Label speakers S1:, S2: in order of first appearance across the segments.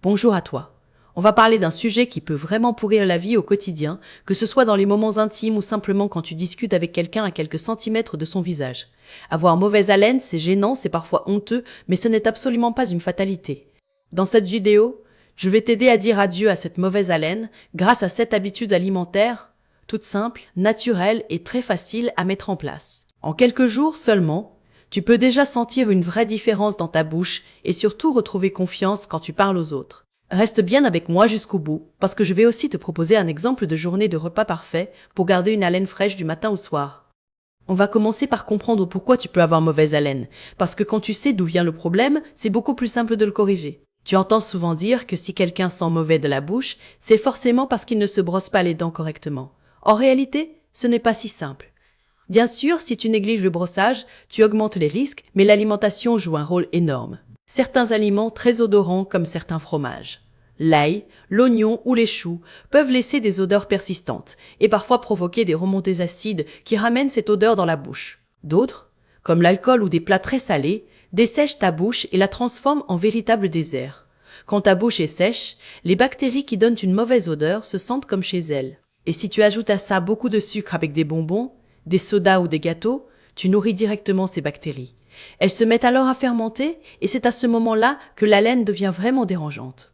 S1: Bonjour à toi. On va parler d'un sujet qui peut vraiment pourrir la vie au quotidien, que ce soit dans les moments intimes ou simplement quand tu discutes avec quelqu'un à quelques centimètres de son visage. Avoir mauvaise haleine, c'est gênant, c'est parfois honteux, mais ce n'est absolument pas une fatalité. Dans cette vidéo, je vais t'aider à dire adieu à cette mauvaise haleine grâce à 7 habitudes alimentaires, toutes simples, naturelles et très faciles à mettre en place. En quelques jours seulement, tu peux déjà sentir une vraie différence dans ta bouche et surtout retrouver confiance quand tu parles aux autres. Reste bien avec moi jusqu'au bout, parce que je vais aussi te proposer un exemple de journée de repas parfait pour garder une haleine fraîche du matin au soir. On va commencer par comprendre pourquoi tu peux avoir mauvaise haleine, parce que quand tu sais d'où vient le problème, c'est beaucoup plus simple de le corriger. Tu entends souvent dire que si quelqu'un sent mauvais de la bouche, c'est forcément parce qu'il ne se brosse pas les dents correctement. En réalité, ce n'est pas si simple. Bien sûr, si tu négliges le brossage, tu augmentes les risques, mais l'alimentation joue un rôle énorme. Certains aliments très odorants comme certains fromages, l'ail, l'oignon ou les choux peuvent laisser des odeurs persistantes et parfois provoquer des remontées acides qui ramènent cette odeur dans la bouche. D'autres, comme l'alcool ou des plats très salés, dessèchent ta bouche et la transforment en véritable désert. Quand ta bouche est sèche, les bactéries qui donnent une mauvaise odeur se sentent comme chez elles. Et si tu ajoutes à ça beaucoup de sucre avec des bonbons, des sodas ou des gâteaux, tu nourris directement ces bactéries. Elles se mettent alors à fermenter et c'est à ce moment-là que l'haleine devient vraiment dérangeante.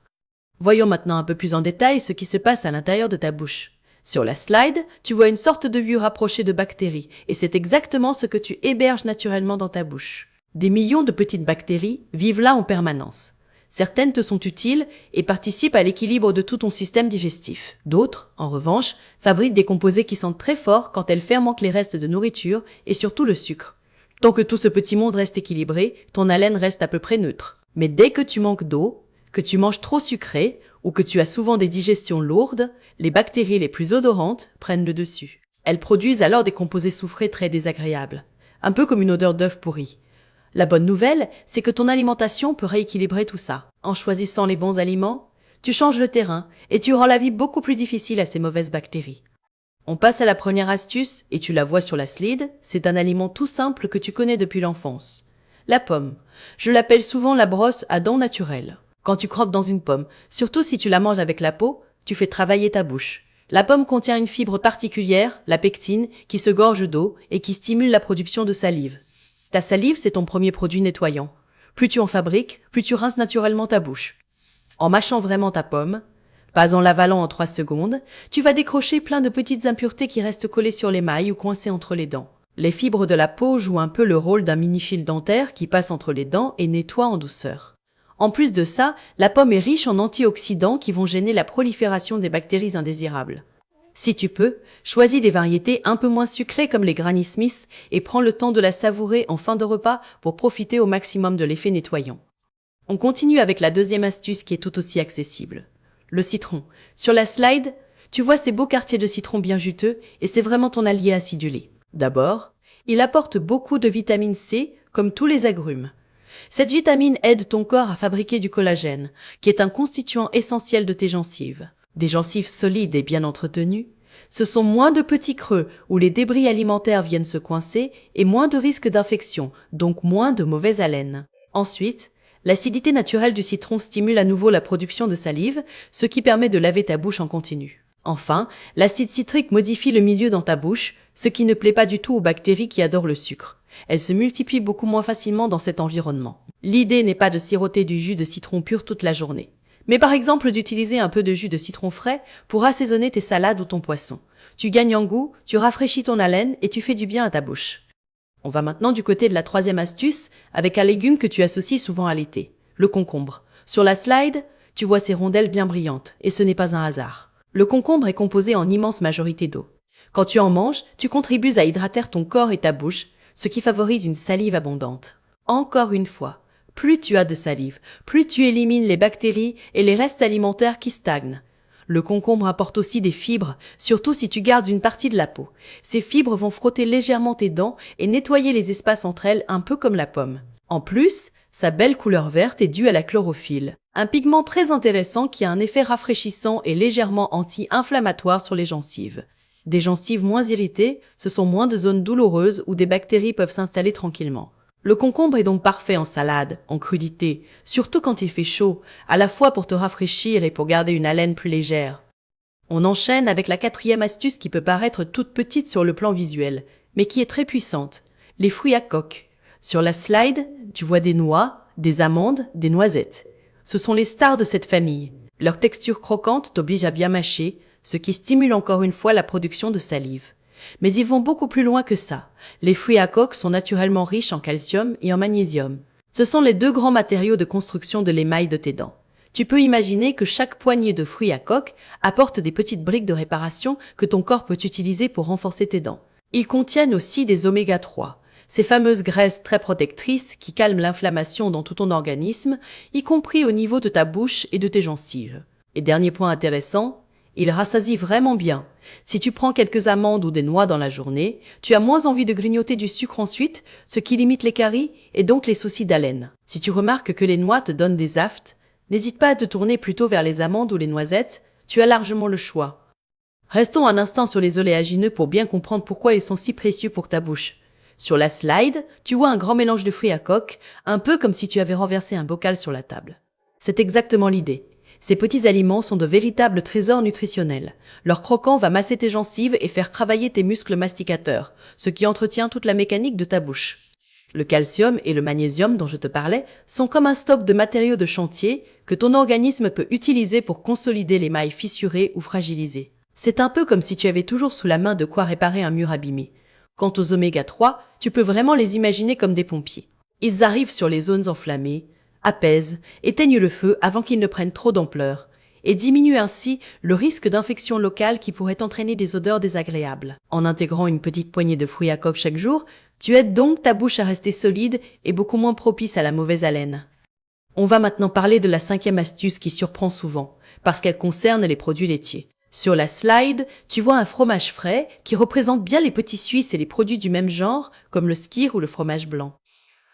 S1: Voyons maintenant un peu plus en détail ce qui se passe à l'intérieur de ta bouche. Sur la slide, tu vois une sorte de vue rapprochée de bactéries et c'est exactement ce que tu héberges naturellement dans ta bouche. Des millions de petites bactéries vivent là en permanence. Certaines te sont utiles et participent à l'équilibre de tout ton système digestif. D'autres, en revanche, fabriquent des composés qui sentent très fort quand elles fermentent les restes de nourriture et surtout le sucre. Tant que tout ce petit monde reste équilibré, ton haleine reste à peu près neutre. Mais dès que tu manques d'eau, que tu manges trop sucré ou que tu as souvent des digestions lourdes, les bactéries les plus odorantes prennent le dessus. Elles produisent alors des composés soufrés très désagréables, un peu comme une odeur d'œuf pourri. La bonne nouvelle, c'est que ton alimentation peut rééquilibrer tout ça. En choisissant les bons aliments, tu changes le terrain et tu rends la vie beaucoup plus difficile à ces mauvaises bactéries. On passe à la première astuce et tu la vois sur la slide, c'est un aliment tout simple que tu connais depuis l'enfance. La pomme. Je l'appelle souvent la brosse à dents naturelles. Quand tu croques dans une pomme, surtout si tu la manges avec la peau, tu fais travailler ta bouche. La pomme contient une fibre particulière, la pectine, qui se gorge d'eau et qui stimule la production de salive. Ta salive, c'est ton premier produit nettoyant. Plus tu en fabriques, plus tu rinces naturellement ta bouche. En mâchant vraiment ta pomme, pas en l'avalant en 3 secondes, tu vas décrocher plein de petites impuretés qui restent collées sur l'émail ou coincées entre les dents. Les fibres de la peau jouent un peu le rôle d'un mini-fil dentaire qui passe entre les dents et nettoie en douceur. En plus de ça, la pomme est riche en antioxydants qui vont gêner la prolifération des bactéries indésirables. Si tu peux, choisis des variétés un peu moins sucrées comme les Granny Smith et prends le temps de la savourer en fin de repas pour profiter au maximum de l'effet nettoyant. On continue avec la deuxième astuce qui est tout aussi accessible. Le citron. Sur la slide, tu vois ces beaux quartiers de citron bien juteux et c'est vraiment ton allié acidulé. D'abord, il apporte beaucoup de vitamine C comme tous les agrumes. Cette vitamine aide ton corps à fabriquer du collagène, qui est un constituant essentiel de tes gencives. Des gencives solides et bien entretenues, ce sont moins de petits creux où les débris alimentaires viennent se coincer et moins de risques d'infection, donc moins de mauvaise haleine. Ensuite, l'acidité naturelle du citron stimule à nouveau la production de salive, ce qui permet de laver ta bouche en continu. Enfin, l'acide citrique modifie le milieu dans ta bouche, ce qui ne plaît pas du tout aux bactéries qui adorent le sucre. Elles se multiplient beaucoup moins facilement dans cet environnement. L'idée n'est pas de siroter du jus de citron pur toute la journée, mais par exemple d'utiliser un peu de jus de citron frais pour assaisonner tes salades ou ton poisson. Tu gagnes en goût, tu rafraîchis ton haleine et tu fais du bien à ta bouche. On va maintenant du côté de la troisième astuce avec un légume que tu associes souvent à l'été, le concombre. Sur la slide, tu vois ces rondelles bien brillantes et ce n'est pas un hasard. Le concombre est composé en immense majorité d'eau. Quand tu en manges, tu contribues à hydrater ton corps et ta bouche, ce qui favorise une salive abondante. Encore une fois, plus tu as de salive, plus tu élimines les bactéries et les restes alimentaires qui stagnent. Le concombre apporte aussi des fibres, surtout si tu gardes une partie de la peau. Ces fibres vont frotter légèrement tes dents et nettoyer les espaces entre elles un peu comme la pomme. En plus, sa belle couleur verte est due à la chlorophylle, un pigment très intéressant qui a un effet rafraîchissant et légèrement anti-inflammatoire sur les gencives. Des gencives moins irritées, ce sont moins de zones douloureuses où des bactéries peuvent s'installer tranquillement. Le concombre est donc parfait en salade, en crudité, surtout quand il fait chaud, à la fois pour te rafraîchir et pour garder une haleine plus légère. On enchaîne avec la quatrième astuce qui peut paraître toute petite sur le plan visuel, mais qui est très puissante. Les fruits à coque. Sur la slide, tu vois des noix, des amandes, des noisettes. Ce sont les stars de cette famille. Leur texture croquante t'oblige à bien mâcher, ce qui stimule encore une fois la production de salive. Mais ils vont beaucoup plus loin que ça. Les fruits à coque sont naturellement riches en calcium et en magnésium. Ce sont les deux grands matériaux de construction de l'émail de tes dents. Tu peux imaginer que chaque poignée de fruits à coque apporte des petites briques de réparation que ton corps peut utiliser pour renforcer tes dents. Ils contiennent aussi des oméga 3, ces fameuses graisses très protectrices qui calment l'inflammation dans tout ton organisme, y compris au niveau de ta bouche et de tes gencives. Et dernier point intéressant, ils rassasient vraiment bien. Si tu prends quelques amandes ou des noix dans la journée, tu as moins envie de grignoter du sucre ensuite, ce qui limite les caries et donc les soucis d'haleine. Si tu remarques que les noix te donnent des aftes, n'hésite pas à te tourner plutôt vers les amandes ou les noisettes, tu as largement le choix. Restons un instant sur les oléagineux pour bien comprendre pourquoi ils sont si précieux pour ta bouche. Sur la slide, tu vois un grand mélange de fruits à coque, un peu comme si tu avais renversé un bocal sur la table. C'est exactement l'idée. Ces petits aliments sont de véritables trésors nutritionnels. Leur croquant va masser tes gencives et faire travailler tes muscles masticateurs, ce qui entretient toute la mécanique de ta bouche. Le calcium et le magnésium dont je te parlais sont comme un stock de matériaux de chantier que ton organisme peut utiliser pour consolider les mailles fissurées ou fragilisées. C'est un peu comme si tu avais toujours sous la main de quoi réparer un mur abîmé. Quant aux oméga 3, tu peux vraiment les imaginer comme des pompiers. Ils arrivent sur les zones enflammées, apaisent, éteignent le feu avant qu'ils ne prennent trop d'ampleur, et diminuent ainsi le risque d'infection locale qui pourrait entraîner des odeurs désagréables. En intégrant une petite poignée de fruits à coque chaque jour, tu aides donc ta bouche à rester solide et beaucoup moins propice à la mauvaise haleine. On va maintenant parler de la cinquième astuce qui surprend souvent, parce qu'elle concerne les produits laitiers. Sur la slide, tu vois un fromage frais qui représente bien les petits Suisses et les produits du même genre, comme le skyr ou le fromage blanc.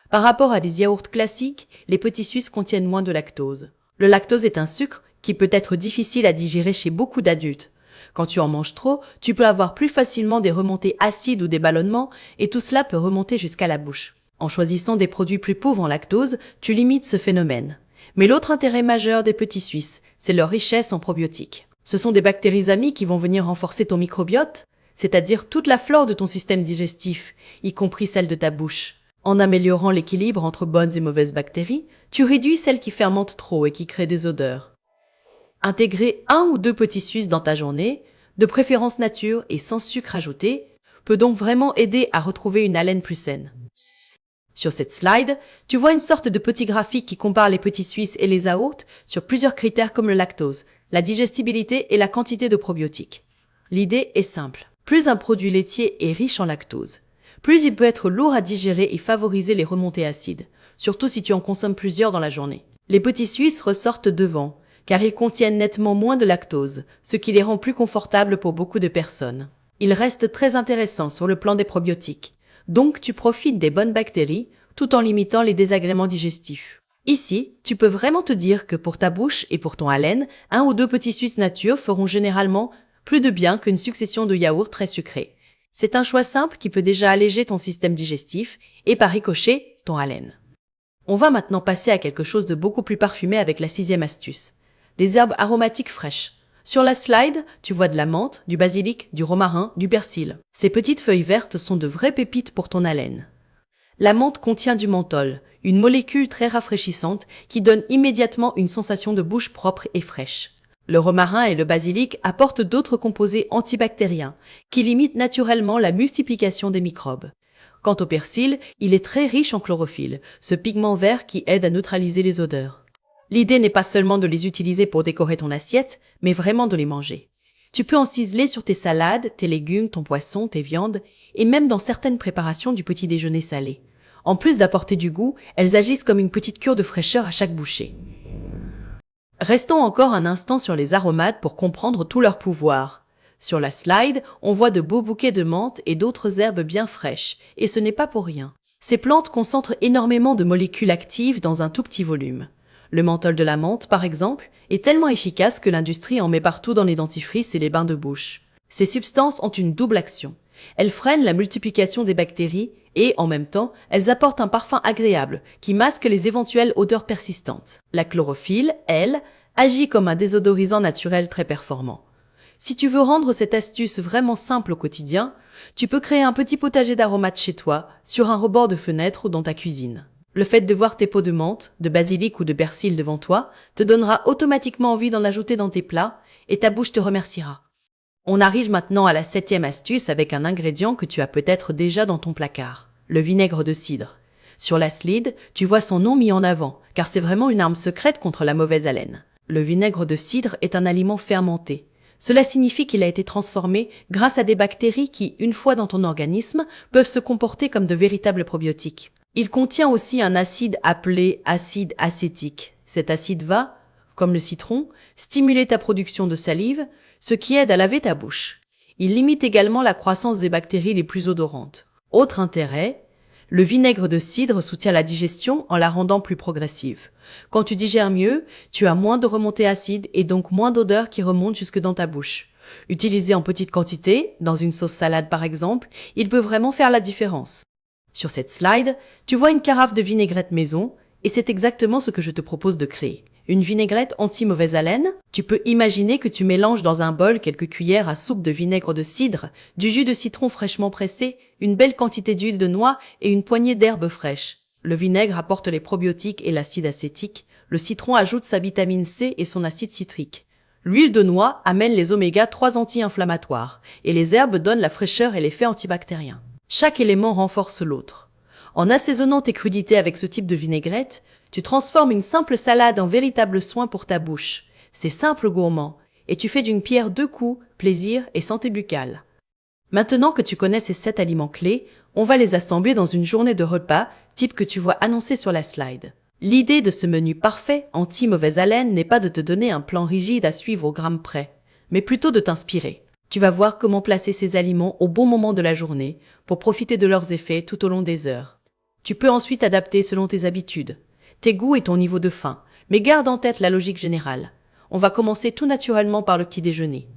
S1: Par rapport à des yaourts classiques, les petits Suisses contiennent moins de lactose. Le lactose est un sucre qui peut être difficile à digérer chez beaucoup d'adultes. Quand tu en manges trop, tu peux avoir plus facilement des remontées acides ou des ballonnements, et tout cela peut remonter jusqu'à la bouche. En choisissant des produits plus pauvres en lactose, tu limites ce phénomène. Mais l'autre intérêt majeur des petits Suisses, c'est leur richesse en probiotiques. Ce sont des bactéries amies qui vont venir renforcer ton microbiote, c'est-à-dire toute la flore de ton système digestif, y compris celle de ta bouche. En améliorant l'équilibre entre bonnes et mauvaises bactéries, tu réduis celles qui fermentent trop et qui créent des odeurs. Intégrer 1 ou 2 petits Suisses dans ta journée, de préférence nature et sans sucre ajouté, peut donc vraiment aider à retrouver une haleine plus saine. Sur cette slide, tu vois une sorte de petit graphique qui compare les petits Suisses et les yaourts sur plusieurs critères comme le lactose, la digestibilité et la quantité de probiotiques. L'idée est simple. Plus un produit laitier est riche en lactose, plus il peut être lourd à digérer et favoriser les remontées acides, surtout si tu en consommes plusieurs dans la journée. Les petits Suisses ressortent devant, car ils contiennent nettement moins de lactose, ce qui les rend plus confortables pour beaucoup de personnes. Ils restent très intéressants sur le plan des probiotiques, donc tu profites des bonnes bactéries tout en limitant les désagréments digestifs. Ici, tu peux vraiment te dire que pour ta bouche et pour ton haleine, 1 ou 2 petits Suisses nature feront généralement plus de bien qu'une succession de yaourts très sucrés. C'est un choix simple qui peut déjà alléger ton système digestif et par ricochet, ton haleine. On va maintenant passer à quelque chose de beaucoup plus parfumé avec la 6e astuce. Les herbes aromatiques fraîches. Sur la slide, tu vois de la menthe, du basilic, du romarin, du persil. Ces petites feuilles vertes sont de vraies pépites pour ton haleine. La menthe contient du menthol, une molécule très rafraîchissante qui donne immédiatement une sensation de bouche propre et fraîche. Le romarin et le basilic apportent d'autres composés antibactériens qui limitent naturellement la multiplication des microbes. Quant au persil, il est très riche en chlorophylle, ce pigment vert qui aide à neutraliser les odeurs. L'idée n'est pas seulement de les utiliser pour décorer ton assiette, mais vraiment de les manger. Tu peux en ciseler sur tes salades, tes légumes, ton poisson, tes viandes, et même dans certaines préparations du petit déjeuner salé. En plus d'apporter du goût, elles agissent comme une petite cure de fraîcheur à chaque bouchée. Restons encore un instant sur les aromates pour comprendre tout leur pouvoir. Sur la slide, on voit de beaux bouquets de menthe et d'autres herbes bien fraîches, et ce n'est pas pour rien. Ces plantes concentrent énormément de molécules actives dans un tout petit volume. Le menthol de la menthe, par exemple, est tellement efficace que l'industrie en met partout dans les dentifrices et les bains de bouche. Ces substances ont une double action. Elles freinent la multiplication des bactéries Et, en même temps, elles apportent un parfum agréable qui masque les éventuelles odeurs persistantes. La chlorophylle, elle, agit comme un désodorisant naturel très performant. Si tu veux rendre cette astuce vraiment simple au quotidien, tu peux créer un petit potager d'aromates chez toi, sur un rebord de fenêtre ou dans ta cuisine. Le fait de voir tes pots de menthe, de basilic ou de persil devant toi te donnera automatiquement envie d'en ajouter dans tes plats et ta bouche te remerciera. On arrive maintenant à la 7e astuce avec un ingrédient que tu as peut-être déjà dans ton placard, le vinaigre de cidre. Sur la slide, tu vois son nom mis en avant, car c'est vraiment une arme secrète contre la mauvaise haleine. Le vinaigre de cidre est un aliment fermenté. Cela signifie qu'il a été transformé grâce à des bactéries qui, une fois dans ton organisme, peuvent se comporter comme de véritables probiotiques. Il contient aussi un acide appelé acide acétique. Cet acide va, comme le citron, stimuler ta production de salive, ce qui aide à laver ta bouche. Il limite également la croissance des bactéries les plus odorantes. Autre intérêt, le vinaigre de cidre soutient la digestion en la rendant plus progressive. Quand tu digères mieux, tu as moins de remontées acides et donc moins d'odeurs qui remontent jusque dans ta bouche. Utilisé en petite quantité, dans une sauce salade par exemple, il peut vraiment faire la différence. Sur cette slide, tu vois une carafe de vinaigrette maison et c'est exactement ce que je te propose de créer. Une vinaigrette anti-mauvaise haleine, tu peux imaginer que tu mélanges dans un bol quelques cuillères à soupe de vinaigre de cidre, du jus de citron fraîchement pressé, une belle quantité d'huile de noix et une poignée d'herbes fraîches. Le vinaigre apporte les probiotiques et l'acide acétique, le citron ajoute sa vitamine C et son acide citrique. L'huile de noix amène les oméga 3 anti-inflammatoires et les herbes donnent la fraîcheur et l'effet antibactérien. Chaque élément renforce l'autre. En assaisonnant tes crudités avec ce type de vinaigrette, tu transformes une simple salade en véritable soin pour ta bouche. C'est simple gourmand, et tu fais d'une pierre deux coups, plaisir et santé buccale. Maintenant que tu connais ces 7 aliments clés, on va les assembler dans une journée de repas, type que tu vois annoncé sur la slide. L'idée de ce menu parfait, anti-mauvaise haleine, n'est pas de te donner un plan rigide à suivre au gramme près, mais plutôt de t'inspirer. Tu vas voir comment placer ces aliments au bon moment de la journée pour profiter de leurs effets tout au long des heures. Tu peux ensuite adapter selon tes habitudes, tes goûts et ton niveau de faim, mais garde en tête la logique générale. On va commencer tout naturellement par le petit déjeuner.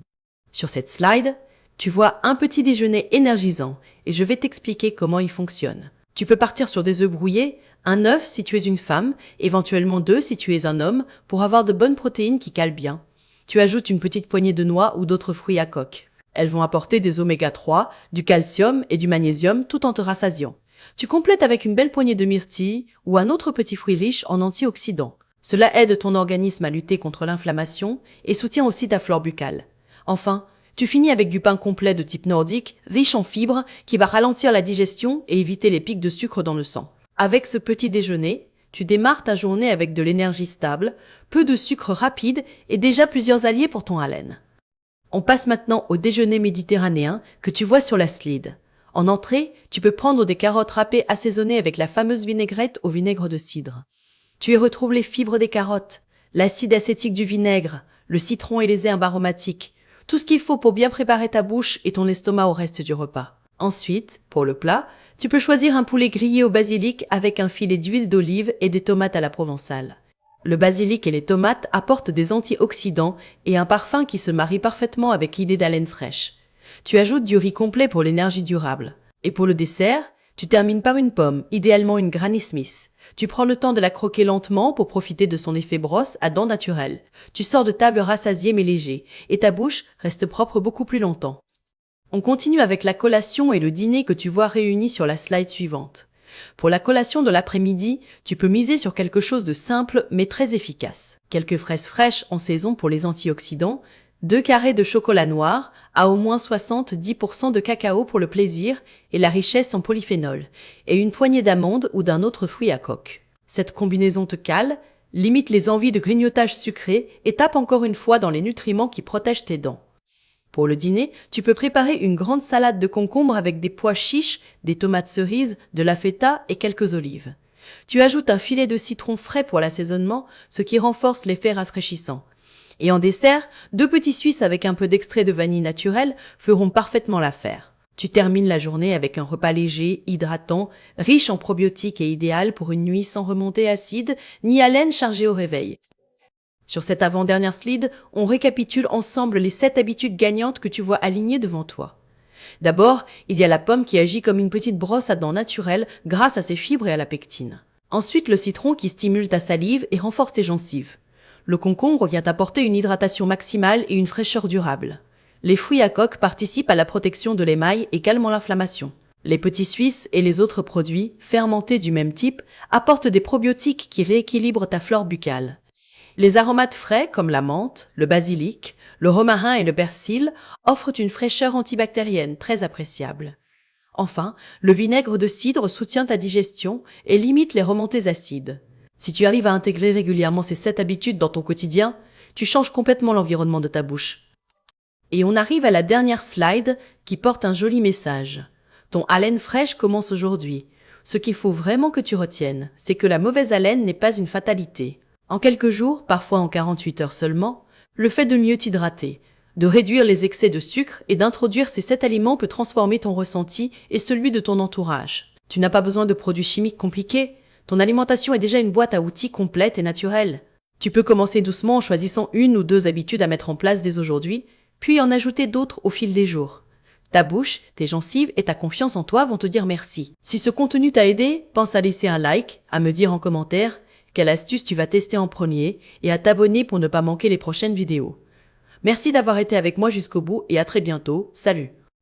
S1: Sur cette slide, tu vois un petit déjeuner énergisant et je vais t'expliquer comment il fonctionne. Tu peux partir sur des œufs brouillés, un œuf si tu es une femme, éventuellement 2 si tu es un homme, pour avoir de bonnes protéines qui calent bien. Tu ajoutes une petite poignée de noix ou d'autres fruits à coque. Elles vont apporter des oméga 3, du calcium et du magnésium tout en te rassasiant. Tu complètes avec une belle poignée de myrtille ou un autre petit fruit riche en antioxydants. Cela aide ton organisme à lutter contre l'inflammation et soutient aussi ta flore buccale. Enfin, tu finis avec du pain complet de type nordique, riche en fibres, qui va ralentir la digestion et éviter les pics de sucre dans le sang. Avec ce petit déjeuner, tu démarres ta journée avec de l'énergie stable, peu de sucre rapide et déjà plusieurs alliés pour ton haleine. On passe maintenant au déjeuner méditerranéen que tu vois sur la slide. En entrée, tu peux prendre des carottes râpées assaisonnées avec la fameuse vinaigrette au vinaigre de cidre. Tu y retrouves les fibres des carottes, l'acide acétique du vinaigre, le citron et les herbes aromatiques, tout ce qu'il faut pour bien préparer ta bouche et ton estomac au reste du repas. Ensuite, pour le plat, tu peux choisir un poulet grillé au basilic avec un filet d'huile d'olive et des tomates à la provençale. Le basilic et les tomates apportent des antioxydants et un parfum qui se marie parfaitement avec l'idée d'haleine fraîche. Tu ajoutes du riz complet pour l'énergie durable. Et pour le dessert, tu termines par une pomme, idéalement une Granny Smith. Tu prends le temps de la croquer lentement pour profiter de son effet brosse à dents naturelles. Tu sors de table rassasié mais léger, et ta bouche reste propre beaucoup plus longtemps. On continue avec la collation et le dîner que tu vois réunis sur la slide suivante. Pour la collation de l'après-midi, tu peux miser sur quelque chose de simple mais très efficace. Quelques fraises fraîches en saison pour les antioxydants, 2 carrés de chocolat noir à au moins 70% de cacao pour le plaisir et la richesse en polyphénol, et une poignée d'amandes ou d'un autre fruit à coque. Cette combinaison te cale, limite les envies de grignotage sucré et tape encore une fois dans les nutriments qui protègent tes dents. Pour le dîner, tu peux préparer une grande salade de concombres avec des pois chiches, des tomates cerises, de la feta et quelques olives. Tu ajoutes un filet de citron frais pour l'assaisonnement, ce qui renforce l'effet rafraîchissant. Et en dessert, 2 petits Suisses avec un peu d'extrait de vanille naturel feront parfaitement l'affaire. Tu termines la journée avec un repas léger, hydratant, riche en probiotiques et idéal pour une nuit sans remontée acide ni haleine chargée au réveil. Sur cette avant-dernière slide, on récapitule ensemble les 7 habitudes gagnantes que tu vois alignées devant toi. D'abord, il y a la pomme qui agit comme une petite brosse à dents naturelle grâce à ses fibres et à la pectine. Ensuite, le citron qui stimule ta salive et renforce tes gencives. Le concombre vient apporter une hydratation maximale et une fraîcheur durable. Les fruits à coque participent à la protection de l'émail et calment l'inflammation. Les petits suisses et les autres produits, fermentés du même type, apportent des probiotiques qui rééquilibrent ta flore buccale. Les aromates frais comme la menthe, le basilic, le romarin et le persil offrent une fraîcheur antibactérienne très appréciable. Enfin, le vinaigre de cidre soutient ta digestion et limite les remontées acides. Si tu arrives à intégrer régulièrement ces 7 habitudes dans ton quotidien, tu changes complètement l'environnement de ta bouche. Et on arrive à la dernière slide qui porte un joli message. Ton haleine fraîche commence aujourd'hui. Ce qu'il faut vraiment que tu retiennes, c'est que la mauvaise haleine n'est pas une fatalité. En quelques jours, parfois en 48 heures seulement, le fait de mieux t'hydrater, de réduire les excès de sucre et d'introduire ces 7 aliments peut transformer ton ressenti et celui de ton entourage. Tu n'as pas besoin de produits chimiques compliqués. Ton alimentation est déjà une boîte à outils complète et naturelle. Tu peux commencer doucement en choisissant 1 ou 2 habitudes à mettre en place dès aujourd'hui, puis en ajouter d'autres au fil des jours. Ta bouche, tes gencives et ta confiance en toi vont te dire merci. Si ce contenu t'a aidé, pense à laisser un like, à me dire en commentaire quelle astuce tu vas tester en premier et à t'abonner pour ne pas manquer les prochaines vidéos. Merci d'avoir été avec moi jusqu'au bout et à très bientôt. Salut!